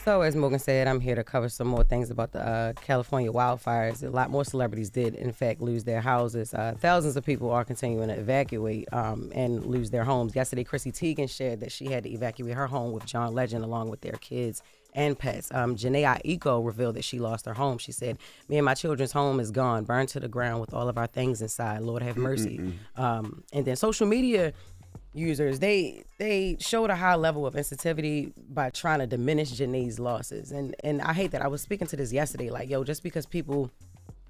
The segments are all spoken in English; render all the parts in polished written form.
So as Morgan said, I'm here to cover some more things about the California wildfires. A lot more celebrities did, in fact, lose their houses. Thousands of people are continuing to evacuate and lose their homes. Yesterday, Chrissy Teigen shared that she had to evacuate her home with John Legend along with their kids and pets. Janae Aiko revealed that she lost her home. She said, "Me and my children's home is gone, burned to the ground with all of our things inside. Lord have mercy." And then social media users, they showed a high level of insensitivity by trying to diminish Janae's losses. And I hate that. I was speaking to this yesterday, like, yo, just because people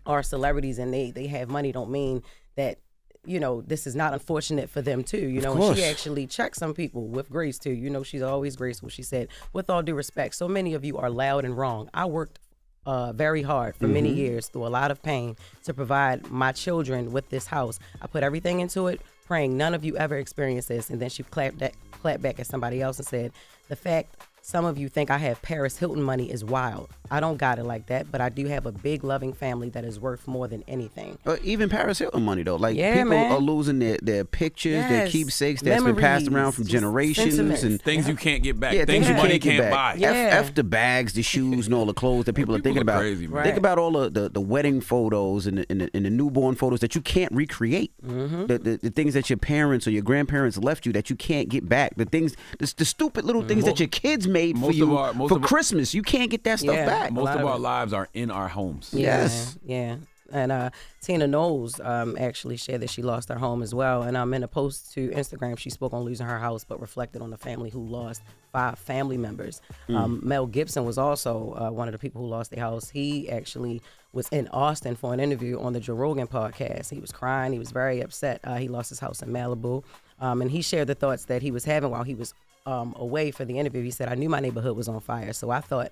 are celebrities and they have money don't mean that, this is not unfortunate for them too, and she actually checked some people with grace too. She's always graceful. She said, "With all due respect, so many of you are loud and wrong. I worked very hard for many years through a lot of pain to provide my children with this house. I put everything into it, praying none of you ever experience this." And then she clapped back at somebody else and said, "The fact some of you think I have Paris Hilton money is wild. I don't got it like that, but I do have a big loving family that is worth more than anything." Even Paris Hilton money though, like people are losing their pictures, their keepsakes that's been passed around from generations, and things you can't get back, things you money can't buy. F the bags, the shoes, and all the clothes that people are thinking about. Crazy, Think about all the wedding photos and the newborn photos that you can't recreate. The things that your parents or your grandparents left you that you can't get back. The things, the stupid little things that your kids made for you for Christmas. You can't get that stuff back. Most of our lives are in our homes. Yes. Yeah. And Tina Knowles actually shared that she lost her home as well. And in a post to Instagram, she spoke on losing her house, but reflected on the family who lost 5 family members. Mel Gibson was also one of the people who lost their house. He actually was in Austin for an interview on the Joe Rogan podcast. He was crying. He was very upset. He lost his house in Malibu. And he shared the thoughts that he was having while he was away for the interview. He said, "I knew my neighborhood was on fire, so I thought,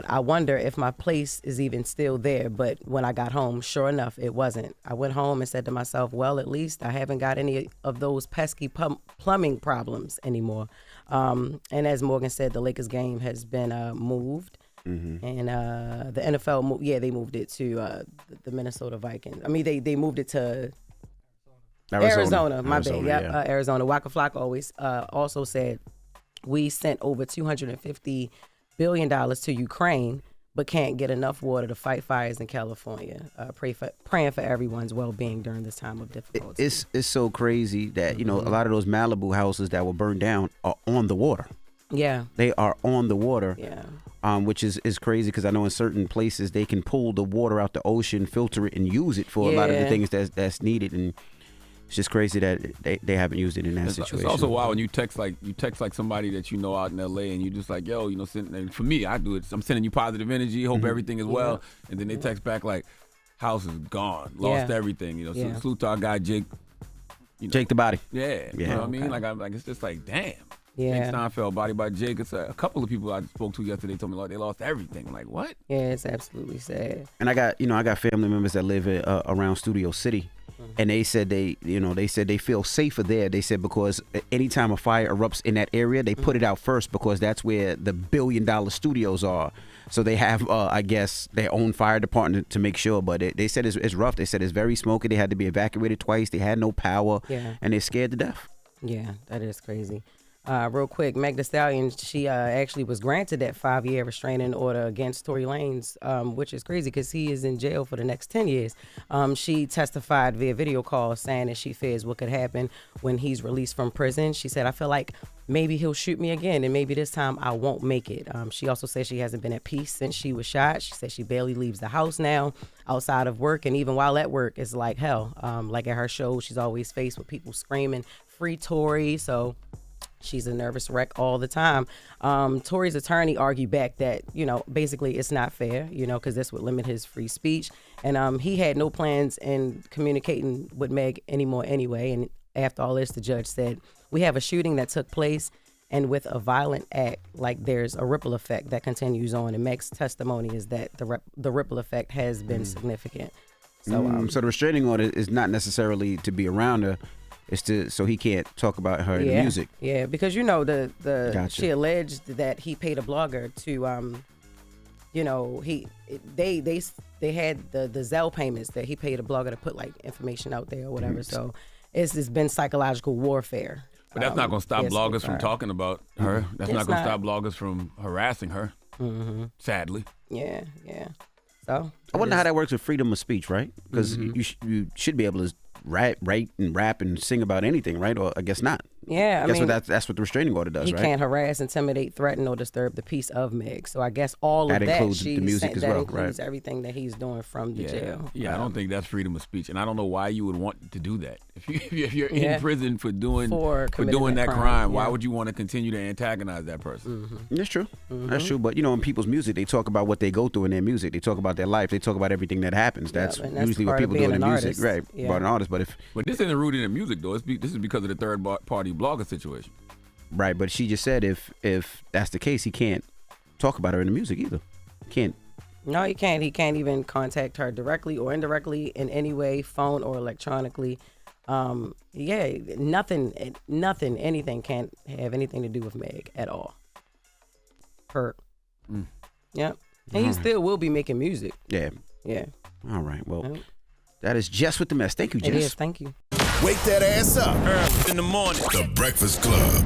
I wonder if my place is even still there. But when I got home, sure enough, it wasn't. I went home and said to myself, well, at least I haven't got any of those pesky plumbing problems anymore." And as Morgan said, the Lakers game has been moved. And the NFL, they moved it to the Minnesota Vikings. I mean, they moved it to Arizona. My bad. Yep, Arizona. Waka Flocka always also said, "We sent over $250 billion to Ukraine, but can't get enough water to fight fires in California. Praying for everyone's well-being during this time of difficulty." It's so crazy that a lot of those Malibu houses that were burned down are on the water. Yeah, they are on the water. Yeah. Which is crazy because I know in certain places they can pull the water out the ocean, filter it, and use it for a lot of the things that's needed. And it's just crazy that they haven't used it in that situation. It's also wild when you text like somebody that you know out in LA and you just like, yo, and for me, I do it. I'm sending you positive energy, hope everything is well, and then they text back like, "House is gone, lost everything." Salute to our guy Jake. Jake the Body. Yeah, you know what I mean? Like it's just like, damn. Yeah. Jake Steinfeld, Body by Jake. It's a couple of people I spoke to yesterday told me like they lost everything. I'm like, what? Yeah, it's absolutely sad. And I got family members that live around Studio City. And they said they feel safer there. They said because anytime a fire erupts in that area, they put it out first because that's where the billion-dollar studios are. So they have, I guess, their own fire department to make sure. But they said it's rough. They said it's very smoky. They had to be evacuated twice. They had no power. Yeah. And they're scared to death. Yeah, that is crazy. Real quick, Meck Thee Stallion, she actually was granted that 5-year restraining order against Tory Lanes, which is crazy because he is in jail for the next 10 years. She testified via video call saying that she fears what could happen when he's released from prison. She said, "I feel like maybe he'll shoot me again and maybe this time I won't make it." She also said she hasn't been at peace since she was shot. She said she barely leaves the house now outside of work, and even while at work, it's like hell. Like at her show, she's always faced with people screaming, "Free Tory." So she's a nervous wreck all the time. Tory's attorney argued back that, basically it's not fair, because this would limit his free speech. And he had no plans in communicating with Meg anymore anyway. And after all this, the judge said, "We have a shooting that took place, and with a violent act, like there's a ripple effect that continues on." And Meg's testimony is that the ripple effect has been significant. So, so the restraining order is not necessarily to be around her. It's so he can't talk about her music. Yeah, because gotcha. She alleged that he paid a blogger to they had the Zelle payments that he paid a blogger to put like information out there or whatever. So it's been psychological warfare. But that's not going to stop bloggers from her. talking about her. That's not going to stop bloggers from harassing her. Mm-hmm. Sadly. Yeah. So I wonder how that works with freedom of speech, right? Because you should be able to write and rap and sing about anything, right? Or I guess not. Yeah, I mean, that's what the restraining order does, he right? can't harass, intimidate, threaten, or disturb the peace of Meg. So I guess all of that includes the music as well, that includes right? everything that he's doing from the jail. Yeah, I don't think that's freedom of speech, and I don't know why you would want to do that. If you're in prison for doing that crime, why would you want to continue to antagonize that person? That's true. That's true. But in people's music, they talk about what they go through in their music. They talk about their life. They talk about everything that happens. That's usually what people do in their music, right? About an artist, but this isn't rooted in music though. This is because of the third party blogger situation. Right, but she just said if that's the case, he can't talk about her in the music either. Can't. No, he can't. He can't even contact her directly or indirectly in any way, phone or electronically. Nothing, anything can't have anything to do with Meg at all. Yep. And he still will be making music. Yeah. Yeah. All right. Well, that is Jess with the Mess. Thank you, Jess. It is. Thank you. Wake that ass up. Early in the morning. The Breakfast Club.